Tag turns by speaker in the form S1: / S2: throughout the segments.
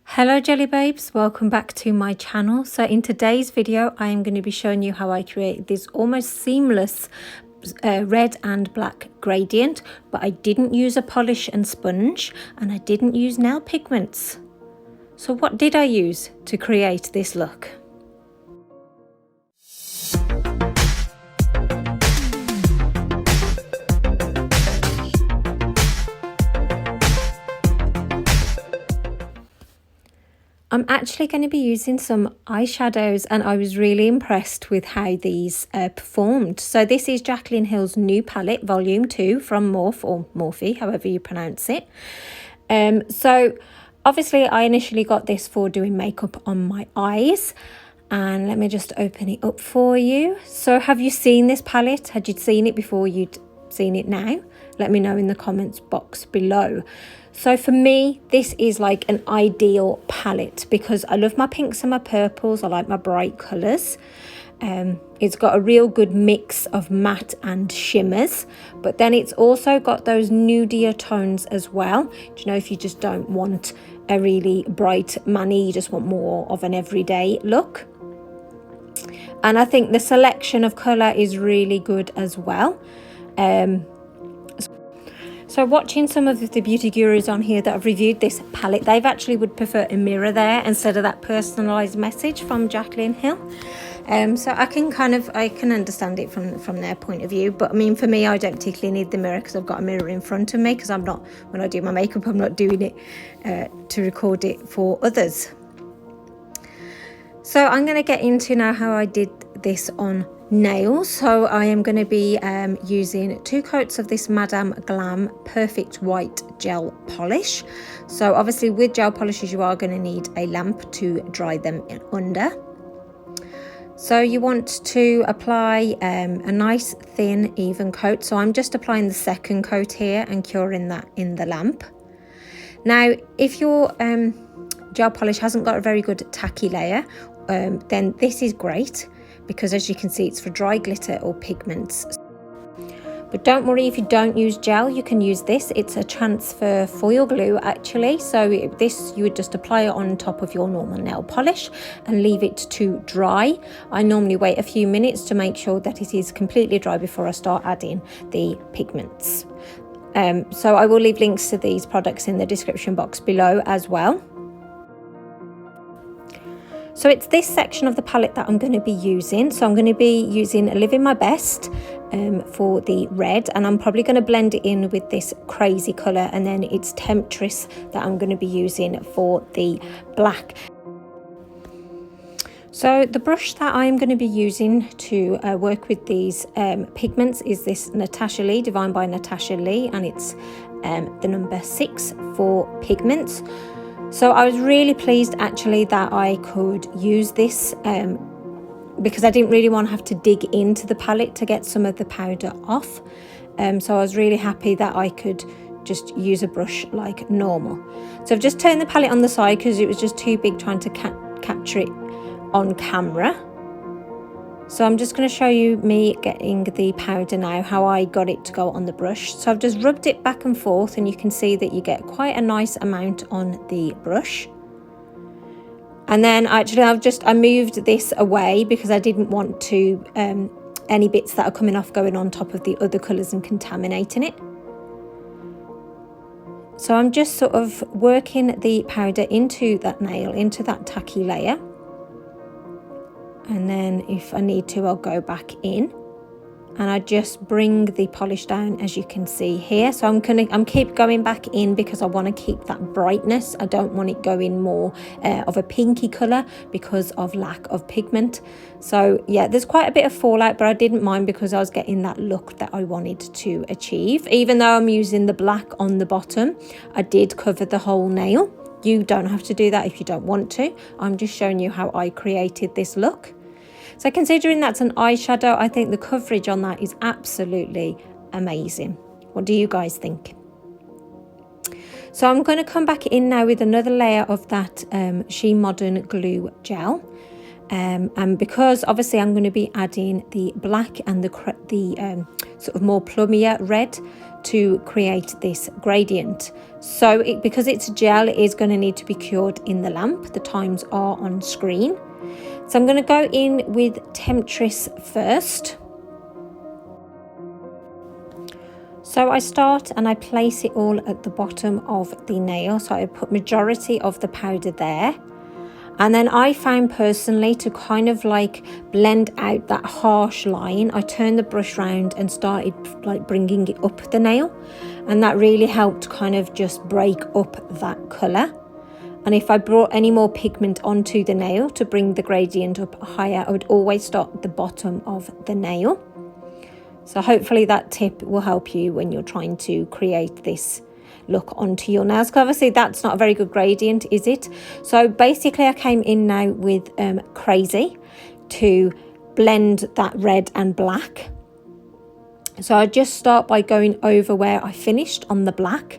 S1: Hello jelly babes, welcome back to my channel. So in today's video I am going to be showing you how I create this almost seamless red and black gradient, but I didn't use a polish and sponge and I didn't use nail pigments. So what did I use to create this look? I'm actually going to be using some eyeshadows and I was really impressed with how these performed. So this is Jaclyn Hill's new palette, volume 2 from Morphe or Morphe, however you pronounce it. So obviously I initially got this for doing makeup on my eyes. And let me just open it up for you. So have you seen this palette? Had you seen it before you'd seen it now? Let me know in the comments box below. So for me, this is like an ideal palette because I love my pinks and my purples. I like my bright colours. It's got a real good mix of matte and shimmers, but then it's also got those nudier tones as well. Do you know, if you just don't want a really bright mani, you just want more of an everyday look. And I think the selection of colour is really good as well. So watching some of the beauty gurus on here that have reviewed this palette, they've actually would prefer a mirror there instead of that personalised message from Jaclyn Hill. So I can understand it from their point of view. But I mean, for me, I don't particularly need the mirror because I've got a mirror in front of me because I'm not, when I do my makeup, I'm not doing it to record it for others. So I'm going to get into now how I did this on nails. So I am going to be using 2 coats of this Madame Glam Perfect White Gel Polish. So obviously with gel polishes you are going to need a lamp to dry them under. So you want to apply a nice thin even coat. So I'm just applying the second coat here and curing that in the lamp. Now if your gel polish hasn't got a very good tacky layer, then this is great because as you can see it's for dry glitter or pigments. But don't worry if you don't use gel, you can use this. It's a transfer foil glue actually. So this you would just apply it on top of your normal nail polish and leave it to dry. I normally wait a few minutes to make sure that it is completely dry before I start adding the pigments. So I will leave links to these products in the description box below as well. So it's this section of the palette that I'm going to be using. So I'm going to be using Living My Best for the red, and I'm probably going to blend it in with this crazy colour, and then it's Temptress that I'm going to be using for the black. So the brush that I'm going to be using to work with these pigments is this Natasha Lee, Divine by Natasha Lee, and it's the number 6 for pigments. So I was really pleased actually that I could use this because I didn't really want to have to dig into the palette to get some of the powder off. So I was really happy that I could just use a brush like normal. So I've just turned the palette on the side because it was just too big trying to capture it on camera. So I'm just going to show you me getting the powder now, how I got it to go on the brush. So I've just rubbed it back and forth and you can see that you get quite a nice amount on the brush. And then actually I moved this away because I didn't want to any bits that are coming off going on top of the other colours and contaminating it. So I'm just sort of working the powder into that nail, into that tacky layer. And then if I need to, I'll go back in and I just bring the polish down as you can see here. So I'm keep going back in because I want to keep that brightness. I don't want it going more of a pinky colour because of lack of pigment. So yeah, there's quite a bit of fallout, but I didn't mind because I was getting that look that I wanted to achieve. Even though I'm using the black on the bottom, I did cover the whole nail. You don't have to do that if you don't want to. I'm just showing you how I created this look. So considering that's an eyeshadow, I think the coverage on that is absolutely amazing. What do you guys think? So I'm going to come back in now with another layer of that She Modern Glue Gel. And because obviously I'm going to be adding the black and the sort of more plummier red to create this gradient. So because it's gel, it is going to need to be cured in the lamp. The times are on screen. So I'm going to go in with Temptress first. So I start and I place it all at the bottom of the nail. So I put majority of the powder there. And then I found personally to kind of like blend out that harsh line, I turned the brush round and started like bringing it up the nail. And that really helped kind of just break up that colour. And if I brought any more pigment onto the nail to bring the gradient up higher, I would always start at the bottom of the nail. So hopefully that tip will help you when you're trying to create this look onto your nails, because obviously that's not a very good gradient, is it? So basically I came in now with Crazy to blend that red and black. So I just start by going over where I finished on the black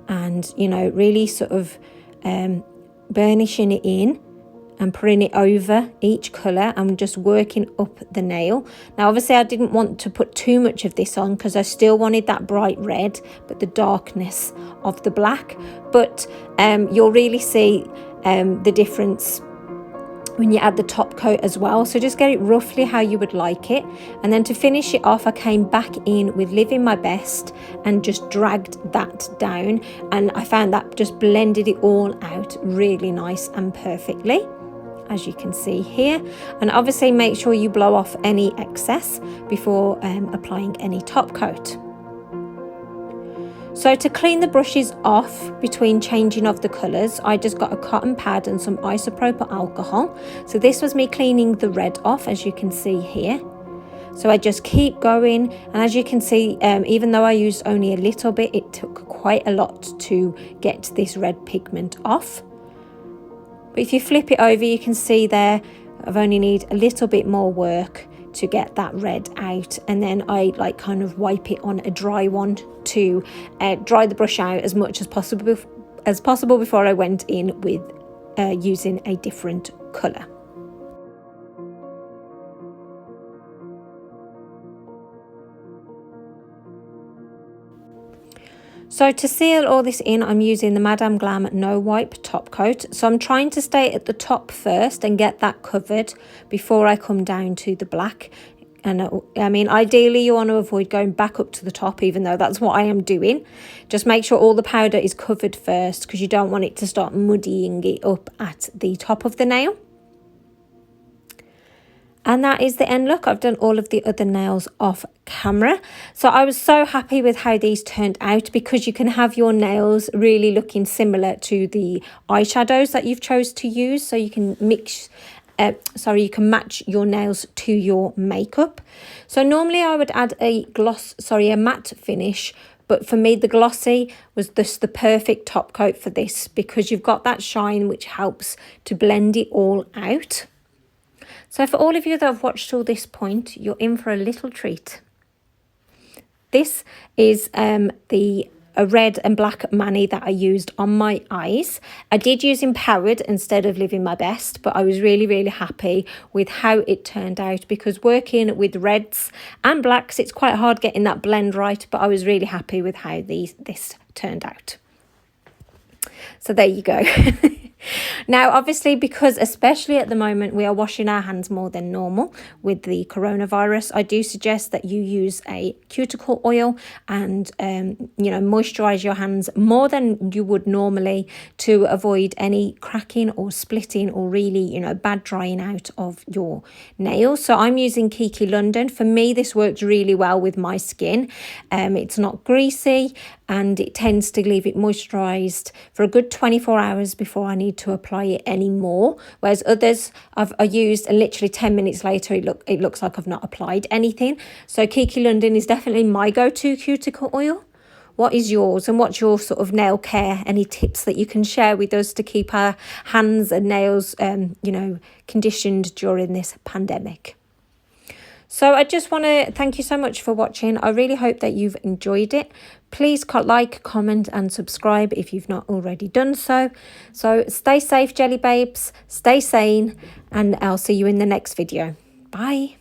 S1: and, you know, really sort of burnishing it in and putting it over each colour and just working up the nail. Now obviously I didn't want to put too much of this on because I still wanted that bright red but the darkness of the black. But you'll really see the difference when you add the top coat as well. So just get it roughly how you would like it. And then to finish it off, I came back in with Living My Best and just dragged that down. And I found that just blended it all out really nice and perfectly, as you can see here. And obviously make sure you blow off any excess before applying any top coat. So to clean the brushes off between changing of the colours, I just got a cotton pad and some isopropyl alcohol. So this was me cleaning the red off, as you can see here. So I just keep going, and as you can see, even though I used only a little bit, it took quite a lot to get this red pigment off. But if you flip it over, you can see there I've only need a little bit more work to get that red out, and then I like kind of wipe it on a dry one to dry the brush out as much as possible before I went in with using a different colour. So to seal all this in, I'm using the Madame Glam No Wipe Top Coat. So I'm trying to stay at the top first and get that covered before I come down to the black. And I mean, ideally you want to avoid going back up to the top, even though that's what I am doing. Just make sure all the powder is covered first, because you don't want it to start muddying it up at the top of the nail. And that is the end look. I've done all of the other nails off camera. So I was so happy with how these turned out, because you can have your nails really looking similar to the eyeshadows that you've chose to use. So you can you can match your nails to your makeup. So normally I would add a matte finish, but for me the glossy was just the perfect top coat for this, because you've got that shine which helps to blend it all out. So for all of you that have watched till this point, you're in for a little treat. This is a red and black mani that I used on my eyes. I did use Empowered instead of Living My Best, but I was really, really happy with how it turned out, because working with reds and blacks, it's quite hard getting that blend right, but I was really happy with how this turned out. So there you go. Now, obviously, because especially at the moment we are washing our hands more than normal with the coronavirus, I do suggest that you use a cuticle oil and, moisturize your hands more than you would normally to avoid any cracking or splitting or really, bad drying out of your nails. So I'm using Kiki London. For me, this works really well with my skin. It's not greasy, and it tends to leave it moisturized for a good 24 hours before I need to apply it anymore, whereas others I used and literally 10 minutes later it looks like I've not applied anything. So Kiki London is definitely my go-to cuticle oil. What is yours, and what's your sort of nail care? Any tips that you can share with us to keep our hands and nails conditioned during this pandemic? So I just want to thank you so much for watching. I really hope that you've enjoyed it. Please like, comment and subscribe if you've not already done so. So stay safe, jelly babes, stay sane, and I'll see you in the next video. Bye.